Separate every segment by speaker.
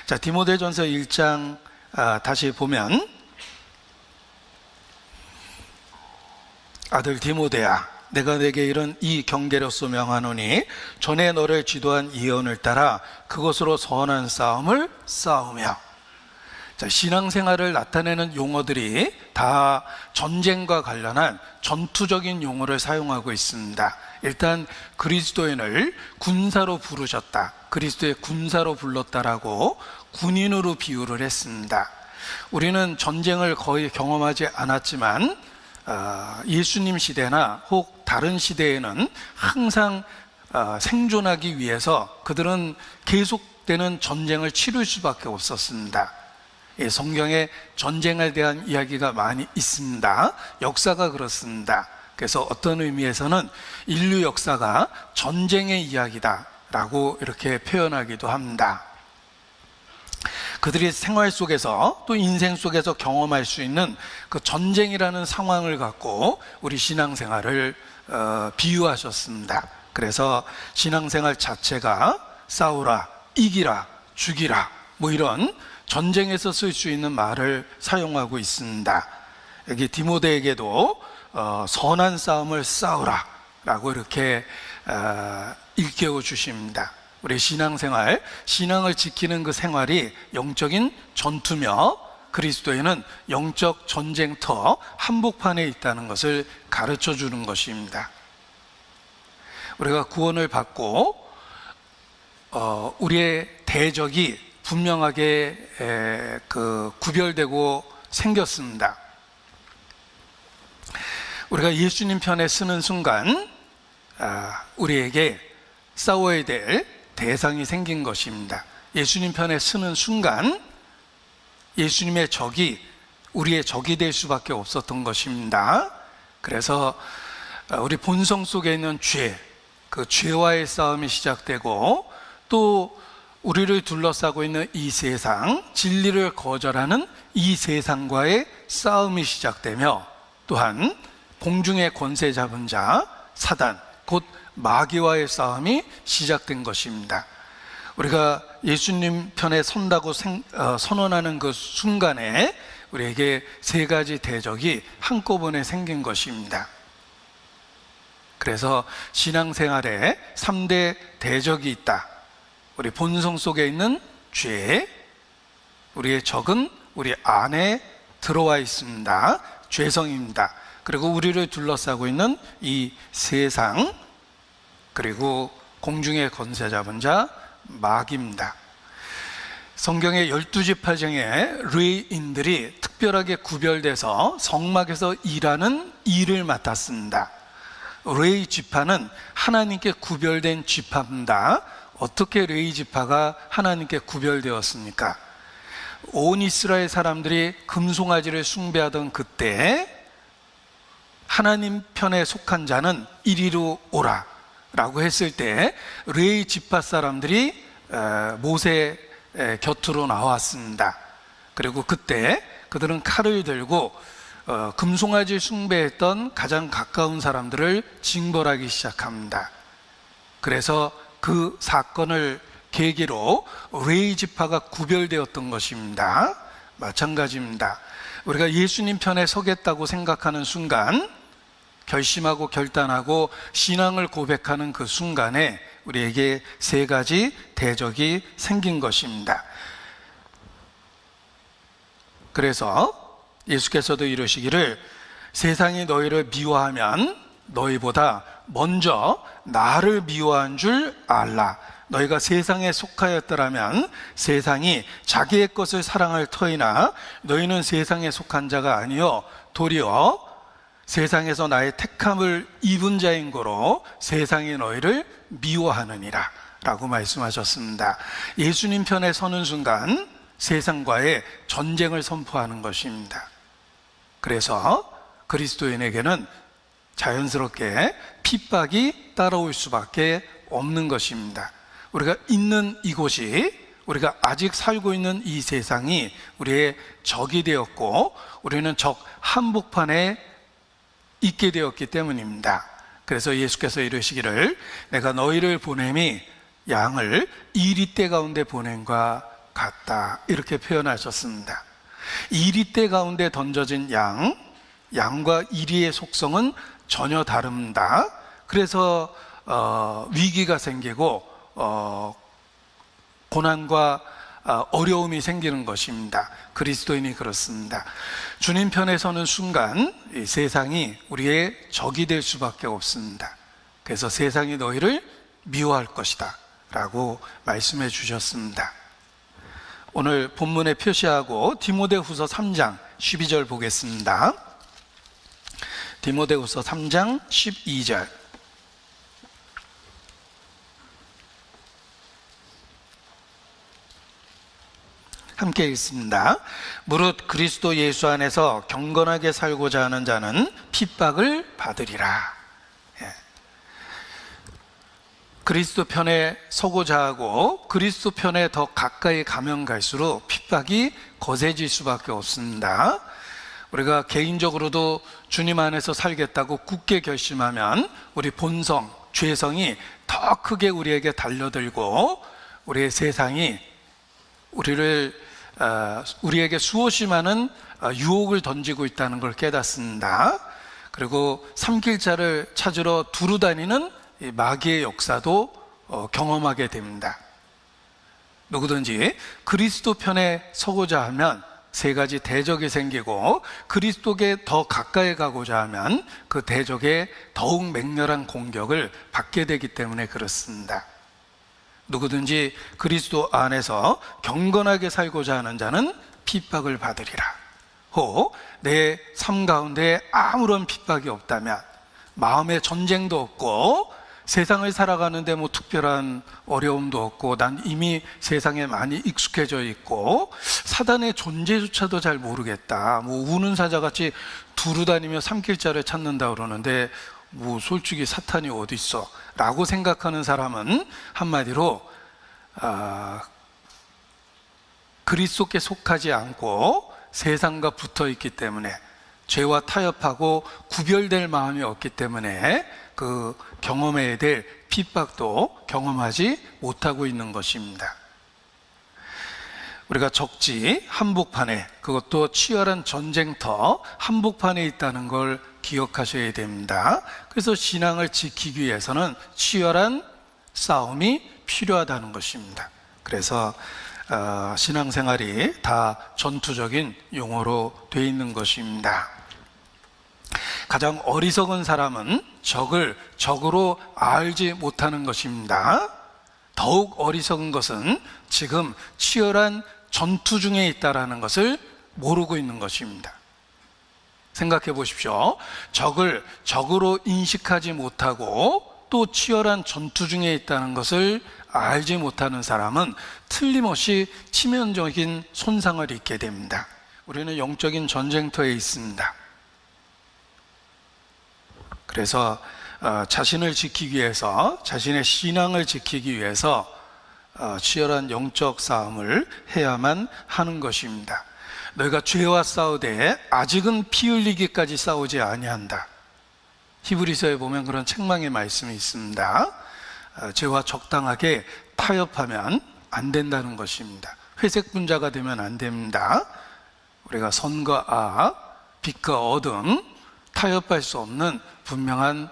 Speaker 1: 자, 디모데전서 1장 다시 보면, 아들 디모데야, 내가 내게 이런 이 경계로서 명하노니 전에 너를 지도한 예언을 따라 그것으로 선한 싸움을 싸우며. 자, 신앙생활을 나타내는 용어들이 다 전쟁과 관련한 전투적인 용어를 사용하고 있습니다. 일단 그리스도인을 군사로 부르셨다, 그리스도의 군사로 불렀다라고 군인으로 비유를 했습니다. 우리는 전쟁을 거의 경험하지 않았지만 예수님 시대나 혹 다른 시대에는 항상 생존하기 위해서 그들은 계속되는 전쟁을 치를 수밖에 없었습니다. 성경에 전쟁에 대한 이야기가 많이 있습니다. 역사가 그렇습니다. 그래서 어떤 의미에서는 인류 역사가 전쟁의 이야기다라고 이렇게 표현하기도 합니다. 그들이 생활 속에서 또 인생 속에서 경험할 수 있는 그 전쟁이라는 상황을 갖고 우리 신앙생활을 비유하셨습니다. 그래서 신앙생활 자체가 싸우라, 이기라, 죽이라, 뭐 이런 전쟁에서 쓸 수 있는 말을 사용하고 있습니다. 여기 디모데에게도 선한 싸움을 싸우라 라고 이렇게 일깨워 주십니다. 우리 신앙생활, 신앙을 지키는 그 생활이 영적인 전투며 그리스도인은 영적 전쟁터 한복판에 있다는 것을 가르쳐 주는 것입니다. 우리가 구원을 받고 우리의 대적이 분명하게 구별되고 생겼습니다. 우리가 예수님 편에 서는 순간 우리에게 싸워야 될 대상이 생긴 것입니다. 예수님 편에 서는 순간 예수님의 적이 우리의 적이 될 수밖에 없었던 것입니다. 그래서 우리 본성 속에 있는 죄, 그 죄와의 싸움이 시작되고 또 우리를 둘러싸고 있는 이 세상, 진리를 거절하는 이 세상과의 싸움이 시작되며 또한 공중의 권세 잡은 자, 사단, 곧 마귀와의 싸움이 시작된 것입니다. 우리가 예수님 편에 선다고 선언하는 그 순간에 우리에게 세 가지 대적이 한꺼번에 생긴 것입니다. 그래서 신앙생활에 3대 대적이 있다. 우리 본성 속에 있는 죄, 우리의 적은 우리 안에 들어와 있습니다. 죄성입니다. 그리고 우리를 둘러싸고 있는 이 세상, 그리고 공중의 권세 잡은 자, 마귀입니다. 성경의 12지파 중에 레위인들이 특별하게 구별돼서 성막에서 일하는 일을 맡았습니다. 레위 지파는 하나님께 구별된 지파입니다. 어떻게 레위 지파가 하나님께 구별되었습니까? 온 이스라엘 사람들이 금송아지를 숭배하던 그때 하나님 편에 속한 자는 이리로 오라 라고 했을 때 레위 지파 사람들이 모세 곁으로 나왔습니다. 그리고 그때 그들은 칼을 들고 금송아지 숭배했던 가장 가까운 사람들을 징벌하기 시작합니다. 그래서 그 사건을 계기로 레위 지파가 구별되었던 것입니다. 마찬가지입니다. 우리가 예수님 편에 서겠다고 생각하는 순간, 결심하고 결단하고 신앙을 고백하는 그 순간에 우리에게 세 가지 대적이 생긴 것입니다. 그래서 예수께서도 이러시기를 세상이 너희를 미워하면 너희보다 먼저 나를 미워한 줄 알라. 너희가 세상에 속하였더라면 세상이 자기의 것을 사랑할 터이나 너희는 세상에 속한 자가 아니요 도리어 세상에서 나의 택함을 입은 자인 거로 세상이 너희를 미워하느니라 라고 말씀하셨습니다. 예수님 편에 서는 순간 세상과의 전쟁을 선포하는 것입니다. 그래서 그리스도인에게는 자연스럽게 핍박이 따라올 수밖에 없는 것입니다. 우리가 있는 이곳이, 우리가 아직 살고 있는 이 세상이 우리의 적이 되었고 우리는 적 한복판에 있게 되었기 때문입니다. 그래서 예수께서 이르시기를 내가 너희를 보냄이 양을 이리떼 가운데 보냄과 같다, 이렇게 표현하셨습니다. 이리떼 가운데 던져진 양과 이리의 속성은 전혀 다릅니다. 그래서 위기가 생기고 고난과 어려움이 생기는 것입니다. 그리스도인이 그렇습니다. 주님 편에 서는 순간 이 세상이 우리의 적이 될 수밖에 없습니다. 그래서 세상이 너희를 미워할 것이다 라고 말씀해 주셨습니다. 오늘 본문에 표시하고 디모데후서 3장 12절 보겠습니다. 디모데후서 3장 12절. 함께 읽습니다. 무릇 그리스도 예수 안에서 경건하게 살고자 하는 자는 핍박을 받으리라. 그리스도 편에 서고자 하고 그리스도 편에 더 가까이 가면 갈수록 핍박이 거세질 수밖에 없습니다. 우리가 개인적으로도 주님 안에서 살겠다고 굳게 결심하면 우리 본성, 죄성이 더 크게 우리에게 달려들고 우리의 세상이 우리에게 수없이 많은 유혹을 던지고 있다는 걸 깨닫습니다. 그리고 삼킬자를 찾으러 두루 다니는 마귀의 역사도 경험하게 됩니다. 누구든지 그리스도 편에 서고자 하면 세 가지 대적이 생기고 그리스도께 더 가까이 가고자 하면 그 대적의 더욱 맹렬한 공격을 받게 되기 때문에 그렇습니다. 누구든지 그리스도 안에서 경건하게 살고자 하는 자는 핍박을 받으리라. 혹 내 삶 가운데 아무런 핍박이 없다면, 마음에 전쟁도 없고 세상을 살아가는데 뭐 특별한 어려움도 없고 난 이미 세상에 많이 익숙해져 있고 사단의 존재조차도 잘 모르겠다, 뭐 우는 사자같이 두루 다니며 삼킬자를 찾는다 그러는데 뭐 솔직히 사탄이 어디 있어 라고 생각하는 사람은 한마디로 그리스도께 속하지 않고 세상과 붙어 있기 때문에, 죄와 타협하고 구별될 마음이 없기 때문에 그 경험해야 될 핍박도 경험하지 못하고 있는 것입니다. 우리가 적지 한복판에, 그것도 치열한 전쟁터 한복판에 있다는 걸 기억하셔야 됩니다. 그래서 신앙을 지키기 위해서는 치열한 싸움이 필요하다는 것입니다. 그래서 신앙생활이 다 전투적인 용어로 되어 있는 것입니다. 가장 어리석은 사람은 적을 적으로 알지 못하는 것입니다. 더욱 어리석은 것은 지금 치열한 전투 중에 있다는 것을 모르고 있는 것입니다. 생각해 보십시오. 적을 적으로 인식하지 못하고 또 치열한 전투 중에 있다는 것을 알지 못하는 사람은 틀림없이 치명적인 손상을 입게 됩니다. 우리는 영적인 전쟁터에 있습니다. 그래서 자신을 지키기 위해서, 자신의 신앙을 지키기 위해서 치열한 영적 싸움을 해야만 하는 것입니다. 너희가 죄와 싸우되 아직은 피 흘리기까지 싸우지 아니한다. 히브리서에 보면 그런 책망의 말씀이 있습니다. 죄와 적당하게 타협하면 안 된다는 것입니다. 회색 분자가 되면 안 됩니다. 우리가 선과 악, 빛과 어둠, 타협할 수 없는 분명한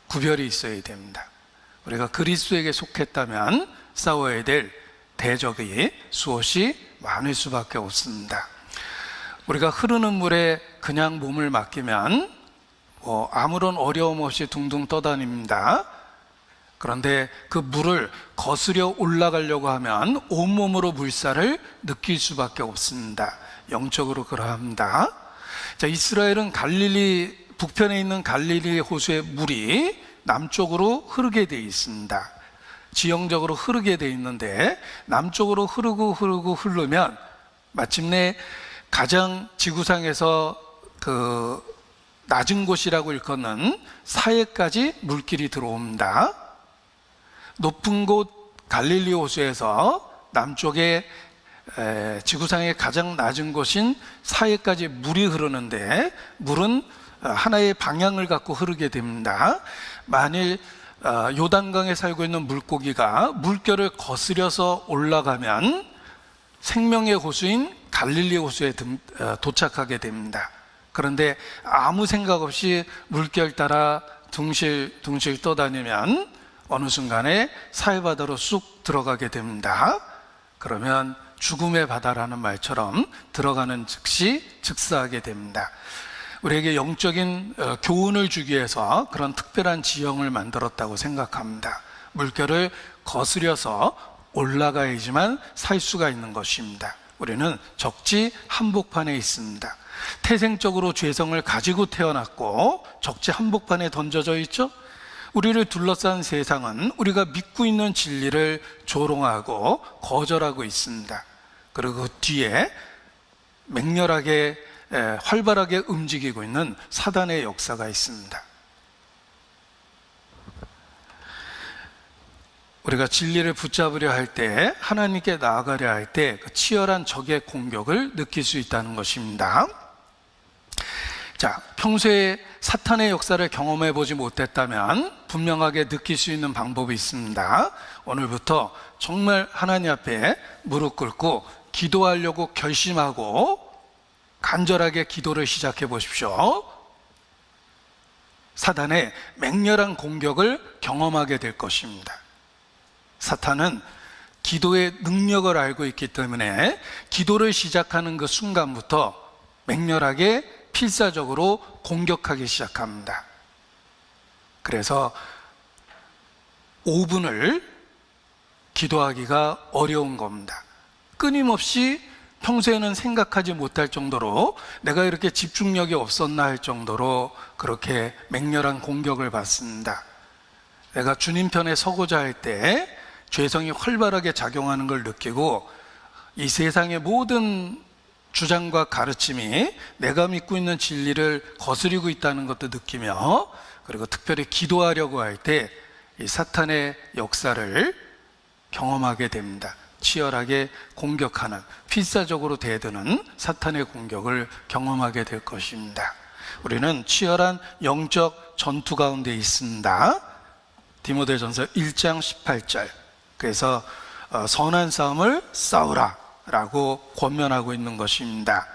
Speaker 1: 구별이 있어야 됩니다. 우리가 그리스도에게 속했다면 싸워야 될 대적이 수없이 많을 수밖에 없습니다. 우리가 흐르는 물에 그냥 몸을 맡기면 아무런 어려움 없이 둥둥 떠다닙니다. 그런데 그 물을 거스려 올라가려고 하면 온몸으로 물살을 느낄 수밖에 없습니다. 영적으로 그러합니다. 자, 이스라엘은 갈릴리 북편에 있는 갈릴리 호수의 물이 남쪽으로 흐르게 되어 있습니다. 지형적으로 흐르게 되어 있는데 남쪽으로 흐르면 마침내 가장 지구상에서 그 낮은 곳이라고 일컫는 사해까지 물길이 들어옵니다. 높은 곳 갈릴리 호수에서 남쪽에 지구상의 가장 낮은 곳인 사해까지 물이 흐르는데 물은 하나의 방향을 갖고 흐르게 됩니다. 만일 요단강에 살고 있는 물고기가 물결을 거스려서 올라가면 생명의 호수인 갈릴리 호수에 도착하게 됩니다. 그런데 아무 생각 없이 물결 따라 둥실둥실 떠다니면 어느 순간에 사해바다로 쑥 들어가게 됩니다. 그러면 죽음의 바다라는 말처럼 들어가는 즉시 즉사하게 됩니다. 우리에게 영적인 교훈을 주기 위해서 그런 특별한 지형을 만들었다고 생각합니다. 물결을 거스려서 올라가야지만 살 수가 있는 것입니다. 우리는 적지 한복판에 있습니다. 태생적으로 죄성을 가지고 태어났고 적지 한복판에 던져져 있죠. 우리를 둘러싼 세상은 우리가 믿고 있는 진리를 조롱하고 거절하고 있습니다. 그리고 그 뒤에 맹렬하게 활발하게 움직이고 있는 사단의 역사가 있습니다. 우리가 진리를 붙잡으려 할 때, 하나님께 나아가려 할 때 그 치열한 적의 공격을 느낄 수 있다는 것입니다. 자, 평소에 사탄의 역사를 경험해 보지 못했다면 분명하게 느낄 수 있는 방법이 있습니다. 오늘부터 정말 하나님 앞에 무릎 꿇고 기도하려고 결심하고 간절하게 기도를 시작해 보십시오. 사단의 맹렬한 공격을 경험하게 될 것입니다. 사탄은 기도의 능력을 알고 있기 때문에 기도를 시작하는 그 순간부터 맹렬하게 필사적으로 공격하기 시작합니다. 그래서 5분을 기도하기가 어려운 겁니다. 끊임없이 평소에는 생각하지 못할 정도로 내가 이렇게 집중력이 없었나 할 정도로 그렇게 맹렬한 공격을 받습니다. 내가 주님 편에 서고자 할 때 죄성이 활발하게 작용하는 걸 느끼고 이 세상의 모든 주장과 가르침이 내가 믿고 있는 진리를 거스리고 있다는 것도 느끼며, 그리고 특별히 기도하려고 할 때 이 사탄의 역사를 경험하게 됩니다. 치열하게 공격하는, 필사적으로 대드는 사탄의 공격을 경험하게 될 것입니다. 우리는 치열한 영적 전투 가운데 있습니다. 디모데전서 1장 18절. 그래서 선한 싸움을 싸우라 라고 권면하고 있는 것입니다.